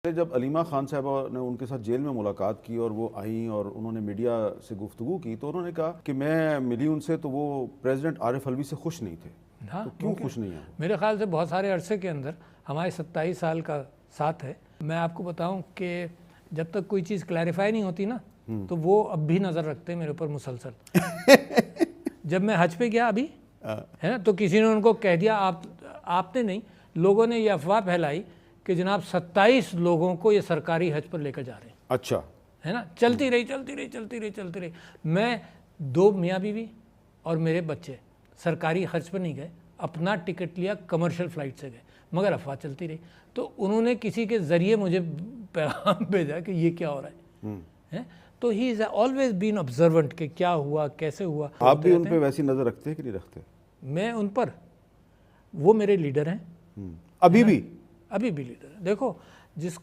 جب علیمہ خان صاحبہ نے ان کے ساتھ جیل میں ملاقات کی اور وہ آئیں اور انہوں نے میڈیا سے گفتگو کی تو انہوں نے کہا کہ میں ملی ان سے تو وہ پریزیڈنٹ عارف علوی سے خوش نہیں تھے. ہاں تو کیوں خوش نہیں ہیں؟ میرے خیال سے بہت سارے عرصے کے اندر ہمارے 27 سال کا ساتھ ہے. میں آپ کو بتاؤں کہ جب تک کوئی چیز کلیریفائی نہیں ہوتی نا تو وہ اب بھی نظر رکھتے ہیں میرے اوپر مسلسل. جب میں حج پہ گیا ابھی ہے نا تو کسی نے ان کو کہہ دیا, آپ نے نہیں, لوگوں نے یہ افواہ پھیلائی کہ جناب 27 لوگوں کو یہ سرکاری حج پر لے کر جا رہے ہیں. اچھا ہے نا, چلتی رہی. میں 2 میاں بیوی اور میرے بچے سرکاری خرچ پر نہیں گئے, اپنا ٹکٹ لیا, کمرشل فلائٹ سے گئے, مگر افواہ چلتی رہی. تو انہوں نے کسی کے ذریعے مجھے پیغام بھیجا کہ یہ کیا ہو رہا ہے. تو ہی از آلویز بین آبزرونٹ کہ کیا ہوا, کیسے ہوا. آپ بھی ان پہ ویسی نظر رکھتے ہیں کہ نہیں رکھتے؟ میں ان پر, وہ میرے لیڈر ہیں ابھی بھی لیڈر ہیں. دیکھو جس کو